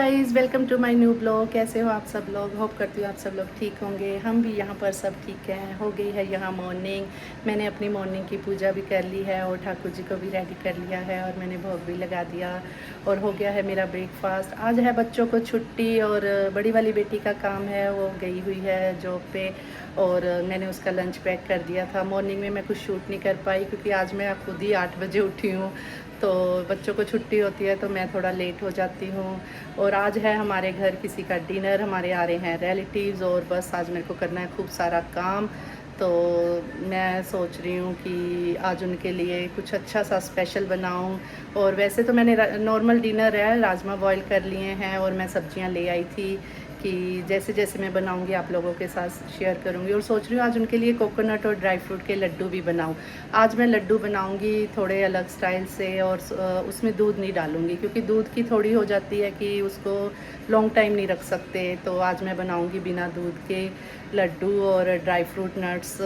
Guys, welcome to my new blog. कैसे हो आप सब लोग? होप करती हूँ आप सब लोग ठीक होंगे। हम भी यहाँ पर सब ठीक हैं। हो गई है यहाँ मॉर्निंग। मैंने अपनी मॉर्निंग की पूजा भी कर ली है और ठाकुर जी को भी रेडी कर लिया है और मैंने भोग भी लगा दिया और हो गया है मेरा ब्रेकफास्ट। आज है बच्चों को छुट्टी और बड़ी वाली बेटी का काम है, वो गई हुई है जॉब पे और मैंने उसका लंच पैक कर दिया था। मॉर्निंग में मैं कुछ शूट नहीं कर पाई क्योंकि आज मैं खुद ही 8 बजे उठी हूँ, तो बच्चों को छुट्टी होती है तो मैं थोड़ा लेट हो जाती हूँ। और आज है हमारे घर किसी का डिनर, हमारे आ रहे हैं रिलेटिव्स और बस आज मेरे को करना है खूब सारा काम। तो मैं सोच रही हूँ कि आज उनके लिए कुछ अच्छा सा स्पेशल बनाऊँ। और वैसे तो मैंने नॉर्मल डिनर है, राजमा बॉईल कर लिए हैं और मैं सब्जियाँ ले आई थी कि जैसे जैसे मैं बनाऊंगी आप लोगों के साथ शेयर करूंगी। और सोच रही हूँ आज उनके लिए कोकोनट और ड्राई फ्रूट के लड्डू भी बनाऊँ। आज मैं लड्डू बनाऊंगी थोड़े अलग स्टाइल से और उसमें दूध नहीं डालूंगी क्योंकि दूध की थोड़ी हो जाती है कि उसको लॉन्ग टाइम नहीं रख सकते। तो आज मैं बनाऊंगी बिना दूध के लड्डू और ड्राई फ्रूट नट्स,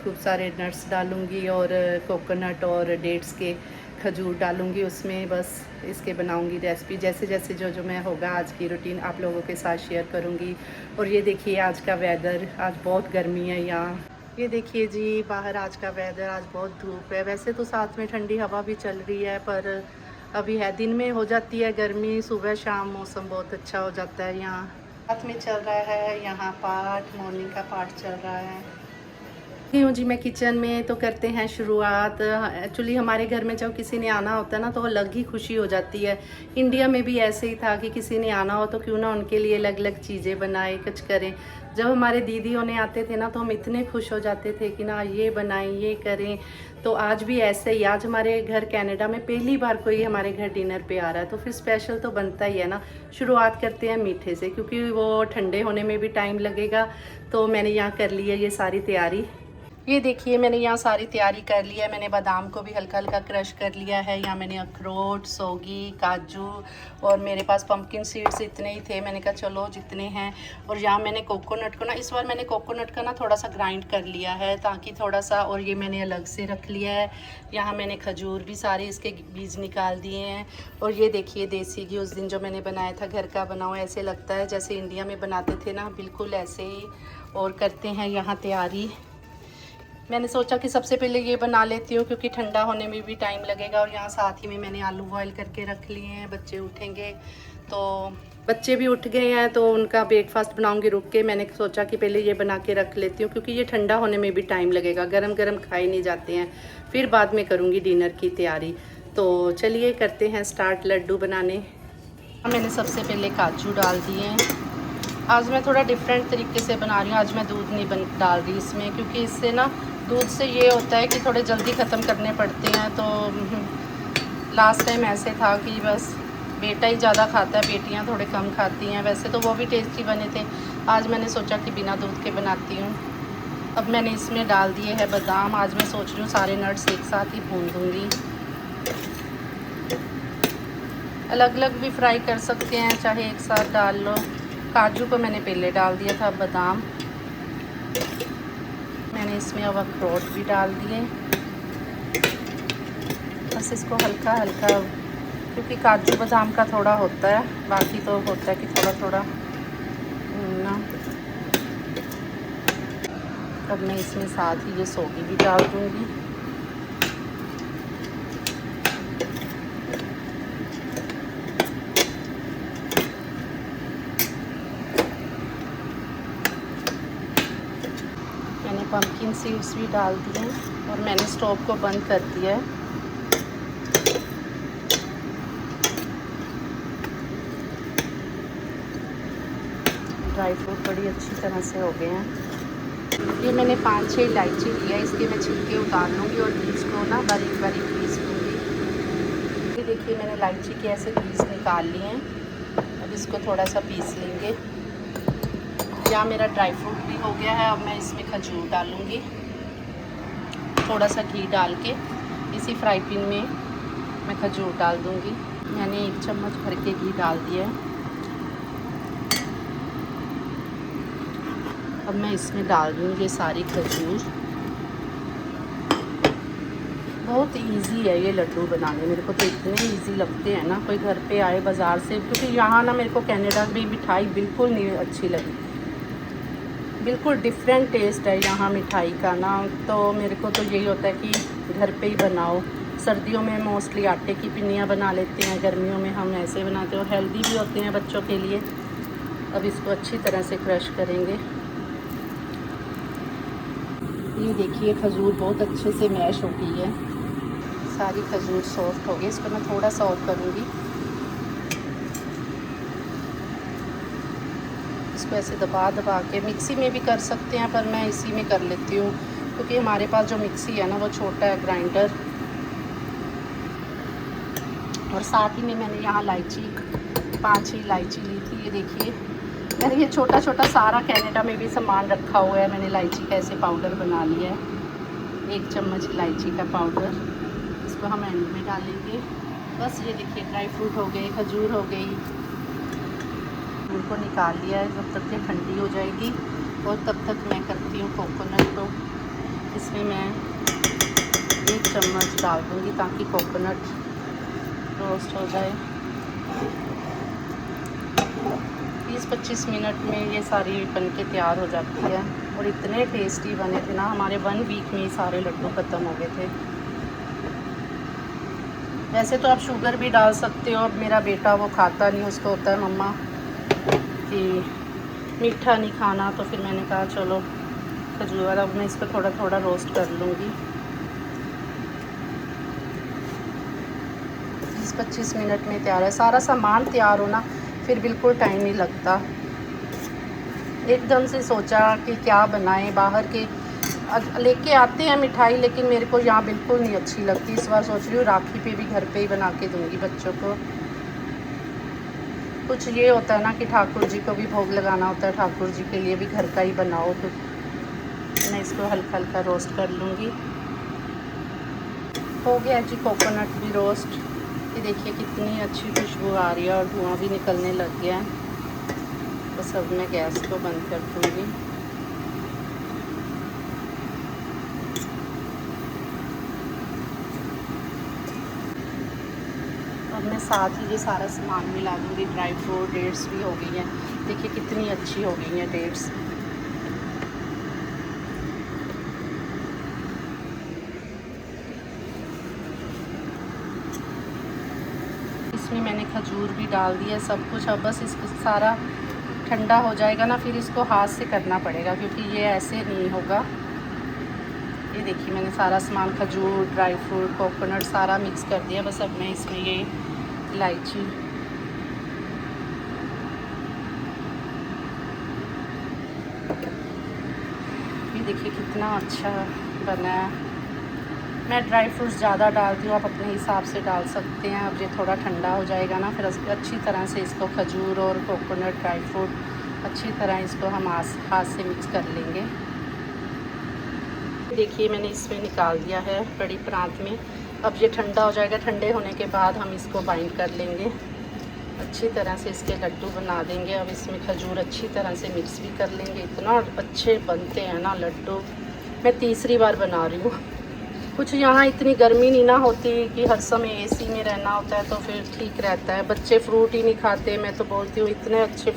खूब सारे नट्स डालूंगी और कोकोनट और डेट्स के खजूर डालूंगी उसमें। बस इसके बनाऊंगी रेसिपी, जैसे जैसे जो जो मैं होगा आज की रूटीन आप लोगों के साथ शेयर करूंगी। और ये देखिए आज का वेदर, आज बहुत गर्मी है यहाँ। ये देखिए जी बाहर आज का वेदर, आज बहुत धूप है। वैसे तो साथ में ठंडी हवा भी चल रही है पर अभी है, दिन में हो जाती है गर्मी, सुबह शाम मौसम बहुत अच्छा हो जाता है। यहाँ साथ में चल रहा है यहाँ पाठ, मॉर्निंग का पाठ चल रहा है। हूँ जी मैं किचन में, तो करते हैं शुरुआत। एक्चुअली हमारे घर में जब किसी ने आना होता है ना तो अलग ही खुशी हो जाती है। इंडिया में भी ऐसे ही था कि किसी ने आना हो तो क्यों ना उनके लिए अलग अलग चीज़ें बनाए, कुछ करें। जब हमारे दीदी होने आते थे ना तो हम इतने खुश हो जाते थे कि ना ये बनाएं, ये करें। तो आज भी ऐसे ही, आज हमारे घर कनाडा में पहली बार कोई हमारे घर डिनर पे आ रहा है तो फिर स्पेशल तो बनता ही है ना। शुरुआत करते हैं मीठे से क्योंकि वो ठंडे होने में भी टाइम लगेगा। तो मैंने यहाँ कर ली है ये सारी तैयारी। ये देखिए मैंने यहाँ सारी तैयारी कर लिया है। मैंने बादाम को भी हल्का हल्का क्रश कर लिया है। यहाँ मैंने अखरोट, सौगी, काजू और मेरे पास पंपकिन सीड्स इतने ही थे। मैंने कहा चलो जितने हैं। और यहाँ मैंने कोकोनट को ना, इस बार मैंने कोकोनट का ना थोड़ा सा ग्राइंड कर लिया है ताकि थोड़ा सा, और ये मैंने अलग से रख लिया है। यहाँ मैंने खजूर भी सारे इसके बीज निकाल दिए हैं। और ये देखिए देसी घी उस दिन जो मैंने बनाया था, घर का बना हुआ, ऐसे लगता है जैसे इंडिया में बनाते थे ना, बिल्कुल ऐसे ही। और करते हैं यहाँ तैयारी। मैंने सोचा कि सबसे पहले ये बना लेती हूँ क्योंकि ठंडा होने में भी टाइम लगेगा। और यहाँ साथ ही में मैंने आलू बॉयल करके रख लिए हैं, बच्चे उठेंगे तो बच्चे भी उठ गए हैं तो उनका ब्रेकफास्ट बनाऊंगी रुक के। मैंने सोचा कि पहले ये बना के रख लेती हूँ क्योंकि ये ठंडा होने में भी टाइम लगेगा, गरम गरम खाए नहीं जाते हैं। फिर बाद में करूँगी डिनर की तैयारी। तो चलिए करते हैं स्टार्ट लड्डू बनाने। मैंने सबसे पहले काजू डाल दिए हैं। आज मैं थोड़ा डिफरेंट तरीके से बना रही हूँ। आज मैं दूध नहीं डाल रही इसमें क्योंकि इससे ना दूध से ये होता है कि थोड़े जल्दी ख़त्म करने पड़ते हैं। तो लास्ट टाइम ऐसे था कि बस बेटा ही ज़्यादा खाता है, बेटियाँ थोड़े कम खाती हैं। वैसे तो वो भी टेस्टी बने थे। आज मैंने सोचा कि बिना दूध के बनाती हूँ। अब मैंने इसमें डाल दिए हैं बादाम। आज मैं सोच रही हूँ सारे नट्स एक साथ ही भून दूँगी। अलग अलग भी फ्राई कर सकते हैं, चाहे एक साथ डाल लो। काजू को मैंने पहले डाल दिया था, बादाम मैंने इसमें अब अखरोट भी डाल दिए। बस इसको हल्का हल्का, क्योंकि काजू बादाम का थोड़ा होता है, बाकी तो होता है कि थोड़ा थोड़ा भूनना। अब मैं इसमें साथ ही ये सौगी भी डाल दूँगी। मैंने पंपकिन सीड्स भी डाल दिए हैं और मैंने स्टोव को बंद कर दिया है। ड्राई फ्रूट बड़ी अच्छी तरह से हो गए हैं। ये मैंने 5-6 इलायची लिया, इसके मैं छिलके उतार लूँगी और बीज को ना बारीक बारीक पीस लूँगी। ये देखिए मैंने इलायची के ऐसे पीस निकाल लिए हैं। अब इसको थोड़ा सा पीस लेंगे। यहाँ मेरा ड्राई फ्रूट भी हो गया है। अब मैं इसमें खजूर डालूँगी, थोड़ा सा घी डाल के इसी फ्राई पैन में मैं खजूर डाल दूँगी। मैंने 1 चम्मच भर के घी डाल दिया है। अब मैं इसमें डाल दूँगी ये सारी खजूर। बहुत इजी है ये लड्डू बनाने, मेरे को तो इतने इजी लगते हैं ना। कोई घर पे आए बाज़ार से, क्योंकि यहाँ ना मेरे को कनाडा की मिठाई बिल्कुल नहीं अच्छी लगी, बिल्कुल डिफरेंट टेस्ट है यहाँ मिठाई का ना। तो मेरे को तो यही होता है कि घर पे ही बनाओ। सर्दियों में मोस्टली आटे की पिन्नियाँ बना लेते हैं, गर्मियों में हम ऐसे बनाते हैं और हेल्दी भी होते हैं बच्चों के लिए। अब इसको अच्छी तरह से क्रश करेंगे। ये देखिए खजूर बहुत अच्छे से मैश हो गई है, सारी खजूर सॉफ्ट हो गई। इसको मैं थोड़ा सा और करूँगी, इसको ऐसे दबा दबा के, मिक्सी में भी कर सकते हैं पर मैं इसी में कर लेती हूँ क्योंकि हमारे पास जो मिक्सी है ना वो छोटा है ग्राइंडर। और साथ ही में मैंने यहाँ इलायची 5 ही इलायची ली थी। ये देखिए मैंने ये छोटा छोटा सारा कनाडा में भी सामान रखा हुआ है। मैंने इलायची का ऐसे पाउडर बना लिया है, 1 चम्मच इलायची का पाउडर, इसको हम एंड में डालेंगे। बस ये देखिए ड्राई फ्रूट हो गए, खजूर हो गई, उनको निकाल लिया है। जब तक ये ठंडी हो जाएगी और तब तक मैं करती हूँ कोकोनट को। इसमें मैं 1 चम्मच डाल दूँगी ताकि कोकोनट रोस्ट हो जाए। 20-25 मिनट में ये सारी बन के तैयार हो जाती है और इतने टेस्टी बने थे ना, हमारे 1 वीक में ही सारे लड्डू ख़त्म हो गए थे। वैसे तो आप शुगर भी डाल सकते हो, अब मेरा बेटा वो खाता नहीं, उसको होता है मम्मा कि मीठा नहीं खाना, तो फिर मैंने कहा चलो खजूर वाला मैं इसको थोड़ा थोड़ा रोस्ट कर लूँगी। 20-25 मिनट में तैयार है। सारा सामान तैयार होना फिर बिल्कुल टाइम नहीं लगता। एकदम से सोचा कि क्या बनाएं, बाहर के लेके आते हैं मिठाई, लेकिन मेरे को यहाँ बिल्कुल नहीं अच्छी लगती। इस बार सोच रही हूँ राखी पे भी घर पे ही बना के दूँगी बच्चों को। कुछ ये होता है ना कि ठाकुर जी को भी भोग लगाना होता है, ठाकुर जी के लिए भी घर का ही बनाओ। तो मैं इसको हल्का हल्का रोस्ट कर लूँगी। हो गया जी कोकोनट भी रोस्ट। ये देखिए कितनी अच्छी खुशबू आ रही है और धुआं भी निकलने लग गया है। बस अब मैं गैस को बंद कर दूँगी। अब मैं साथ ही ये सारा सामान मिला दूँगी। ड्राई फ्रूट, डेट्स भी हो गई हैं, देखिए कितनी अच्छी हो गई हैं डेट्स। इसमें मैंने खजूर भी डाल दिया सब कुछ। अब बस इसको सारा ठंडा हो जाएगा ना, फिर इसको हाथ से करना पड़ेगा क्योंकि ये ऐसे नहीं होगा। ये देखिए मैंने सारा सामान खजूर, ड्राई फ्रूट, कोकोनट सारा मिक्स कर दिया। बस अब मैं इसमें ये इलायची, ये देखिए कितना अच्छा बना है। मैं ड्राई फ्रूट्स ज़्यादा डालती हूँ, आप अपने हिसाब से डाल सकते हैं। अब ये थोड़ा ठंडा हो जाएगा ना, फिर अच्छी तरह से इसको खजूर और कोकोनट, ड्राई फ्रूट अच्छी तरह इसको हम हाथ से मिक्स कर लेंगे। देखिए मैंने इसमें निकाल दिया है बड़ी परात में। अब ये ठंडा हो जाएगा, ठंडे होने के बाद हम इसको बाइंड कर लेंगे, अच्छी तरह से इसके लड्डू बना देंगे। अब इसमें खजूर अच्छी तरह से मिक्स भी कर लेंगे। इतना अच्छे बनते हैं ना लड्डू, मैं तीसरी बार बना रही हूँ। कुछ यहाँ इतनी गर्मी नहीं ना होती कि हर समय एसी में रहना होता है, तो फिर ठीक रहता है। बच्चे फ्रूट ही नहीं खाते, मैं तो बोलती हूँ इतने अच्छे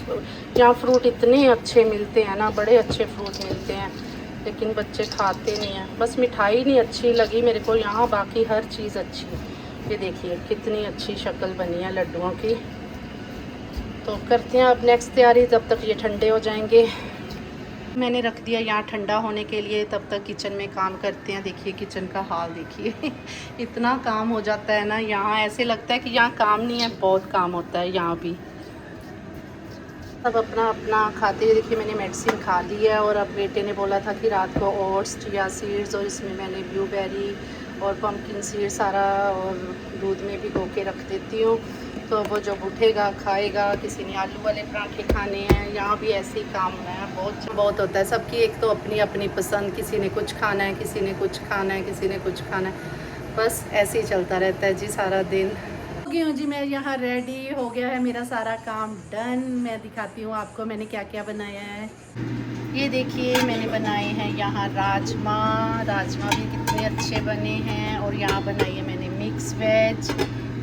यहाँ फ्रूट इतने अच्छे मिलते हैं ना, बड़े अच्छे फ्रूट मिलते हैं, लेकिन बच्चे खाते नहीं हैं। बस मिठाई नहीं अच्छी लगी मेरे को यहाँ, बाकी हर चीज़ अच्छी है। ये देखिए कितनी अच्छी शक्ल बनी है लड्डुओं की। तो करते हैं अब नेक्स्ट तैयारी, तब तक ये ठंडे हो जाएंगे। मैंने रख दिया यहाँ ठंडा होने के लिए, तब तक किचन में काम करते हैं। देखिए किचन का हाल देखिए इतना काम हो जाता है ना यहाँ, ऐसे लगता है कि यहाँ काम नहीं है, बहुत काम होता है यहाँ भी। सब अपना अपना खाते हुए देखिए मैंने मेडिसिन खा ली है। और अब बेटे ने बोला था कि रात को ओट्स, चिया सीड्स, और इसमें मैंने ब्लूबेरी और पम्पकिन सीड सारा और दूध में भिगो के रख देती हूँ। तो वो जब उठेगा खाएगा। किसी ने आलू वाले पराठे खाने हैं, यहाँ भी ऐसे ही काम है, बहुत होता है सबकी। एक तो अपनी अपनी पसंद, किसी ने कुछ खाना है, किसी ने कुछ खाना है, किसी ने कुछ खाना है, बस ऐसे ही चलता रहता है जी सारा दिन। हो गई हूँ जी मैं यहाँ रेडी, हो गया है मेरा सारा काम डन। मैं दिखाती हूँ आपको मैंने क्या क्या बनाया है। ये देखिए मैंने बनाए हैं यहाँ राजमा। राजमा भी कितने अच्छे बने हैं। और यहाँ बनाई है मैंने मिक्स वेज।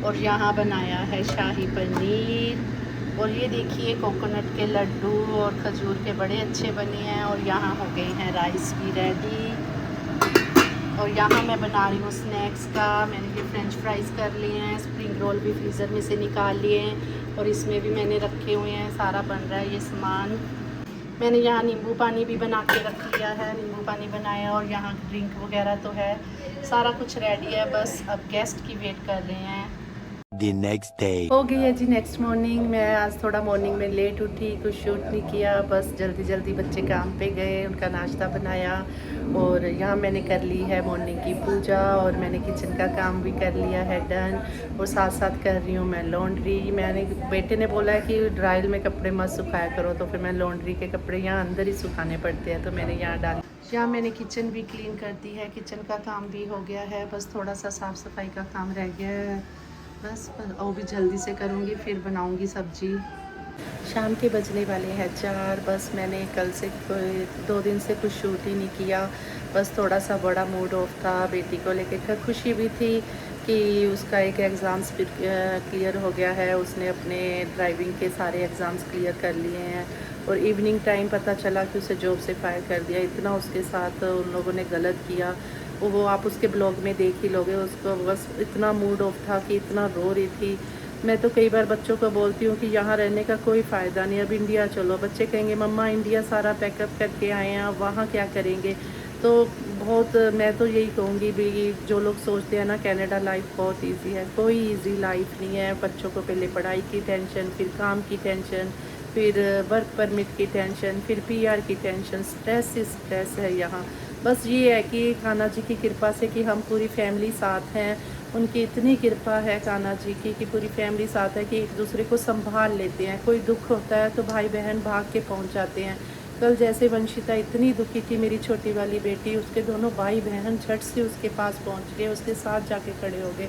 और यहाँ बनाया है शाही पनीर। और ये देखिए कोकोनट के लड्डू और खजूर के बड़े अच्छे बने हैं। और यहाँ हो गए हैं राइस भी रेडी। और यहाँ मैं बना रही हूँ स्नैक्स का। मैंने भी फ्रेंच फ्राइज़ कर लिए हैं। स्प्रिंग रोल भी फ्रीज़र में से निकाल लिए हैं। और इसमें भी मैंने रखे हुए हैं। सारा बन रहा है ये सामान। मैंने यहाँ नींबू पानी भी बना के रख लिया है। नींबू पानी बनाया और यहाँ ड्रिंक वगैरह तो है। सारा कुछ रेडी है, बस अब गेस्ट की वेट कर रहे हैं। The next day. हो गई है जी नेक्स्ट मॉर्निंग। मैं आज थोड़ा मॉर्निंग में लेट उठी, कुछ शूट नहीं किया। बस जल्दी जल्दी बच्चे काम पे गए, उनका नाश्ता बनाया। और यहाँ मैंने कर ली है मॉर्निंग की पूजा। और मैंने किचन का काम भी कर लिया है डन। और साथ साथ कर रही हूँ मैं लॉन्ड्री। मैंने बेटे ने बोला है कि ड्राइल में कपड़े मत सुखाया करो, तो फिर मैं लॉन्ड्री के कपड़े यहाँ अंदर ही सुखाने पड़ते हैं, तो मैंने यहाँ डाल। यहाँ मैंने किचन भी क्लीन कर दी है। किचन का काम भी हो गया है, बस थोड़ा सा साफ़ सफाई का काम रह गया है। बस वो भी जल्दी से करूँगी, फिर बनाऊँगी सब्जी। शाम के बजने वाले हैं 4। बस मैंने कल से 2 दिन से कुछ शूट ही नहीं किया। बस थोड़ा सा बड़ा मूड ऑफ था। बेटी को लेकर खुशी भी थी कि उसका एक एग्ज़ाम्स क्लियर हो गया है। उसने अपने ड्राइविंग के सारे एग्ज़ाम्स क्लियर कर लिए हैं। और इवनिंग टाइम पता चला कि उसे जॉब से फायर कर दिया। इतना उसके साथ उन लोगों ने गलत किया। वो आप उसके ब्लॉग में देख ही लोगे। उसको बस इतना मूड ऑफ था कि इतना रो रही थी। मैं तो कई बार बच्चों को बोलती हूँ कि यहाँ रहने का कोई फ़ायदा नहीं, अब इंडिया चलो। बच्चे कहेंगे मम्मा इंडिया सारा पैकअप करके आए हैं, अब वहाँ क्या करेंगे। तो बहुत मैं तो यही कहूँगी भी, जो लोग सोचते हैं ना कनाडा लाइफ बहुत इजी है, कोई इजी लाइफ नहीं है। बच्चों को पहले पढ़ाई की टेंशन, फिर काम की टेंशन, फिर वर्क परमिट की टेंशन, फिर पीआर की टेंशन। स्ट्रेस ही स्ट्रेस है यहाँ। बस ये है कि कान्हा जी की कृपा से कि हम पूरी फैमिली साथ हैं। उनकी इतनी कृपा है कान्हा जी की कि पूरी फैमिली साथ है कि एक दूसरे को संभाल लेते हैं। कोई दुख होता है तो भाई बहन भाग के पहुंच जाते हैं। कल जैसे वंशिता इतनी दुखी थी, मेरी छोटी वाली बेटी, उसके दोनों भाई बहन झट से उसके पास पहुंच गए, उसके साथ जाके खड़े हो गए।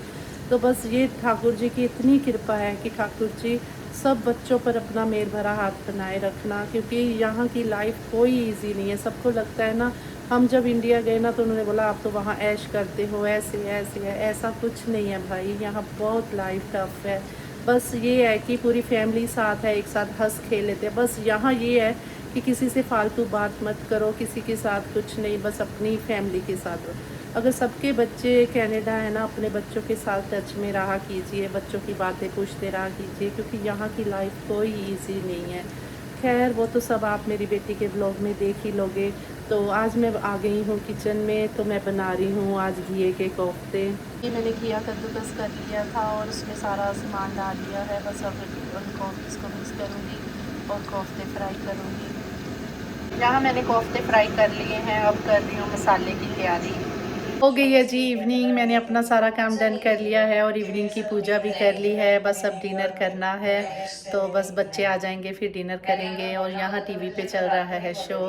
तो बस ये ठाकुर जी की इतनी कृपा है कि ठाकुर जी सब बच्चों पर अपना मेहर भरा हाथ बनाए रखना, क्योंकि यहाँ की लाइफ कोई इजी नहीं है। सबको लगता है ना, हम जब इंडिया गए ना तो उन्होंने बोला आप तो वहाँ ऐश करते हो, ऐसे ऐसे है। ऐसा कुछ नहीं है भाई, यहाँ बहुत लाइफ टफ है। बस ये है कि पूरी फैमिली साथ है, एक साथ हंस खेल लेते हैं। बस यहाँ ये है कि किसी से फालतू बात मत करो, किसी के साथ कुछ नहीं, बस अपनी फैमिली के साथ हो। अगर सबके बच्चे कनाडा है ना, अपने बच्चों के साथ टच में रहा कीजिए, बच्चों की बातें पूछते रहा कीजिए, क्योंकि यहाँ की लाइफ कोई इजी नहीं है। खैर वो तो सब आप मेरी बेटी के ब्लॉग में देख ही लोगे। तो आज मैं आ गई हूँ किचन में, तो मैं बना रही हूँ आज घिए के कोफ्ते। ये मैंने घिया कद्दूकस कर लिया था और उसमें सारा सामान डाल दिया है। बस अब उनको इसको मिक्स करूँगी और कोफ्ते फ्राई करूँगी। यहाँ मैंने कोफ्ते फ्राई कर लिए हैं, अब कर रही हूँ मसाले की तैयारी। हो गई है जी इवनिंग। मैंने अपना सारा काम डन कर लिया है और इवनिंग की पूजा भी कर ली है। बस अब डिनर करना है, तो बस बच्चे आ जाएंगे फिर डिनर करेंगे। और यहाँ टीवी पे चल रहा है शो,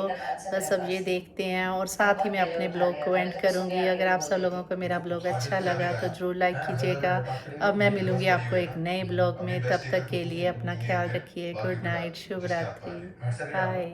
बस अब ये देखते हैं। और साथ ही मैं अपने ब्लॉग को एंड करूँगी। अगर आप सब लोगों को मेरा ब्लॉग अच्छा लगा तो ज़रूर लाइक कीजिएगा। अब मैं मिलूँगी आपको एक नए ब्लॉग में, तब तक के लिए अपना ख्याल रखिए। गुड नाइट, शुभ रात्रि, बाय।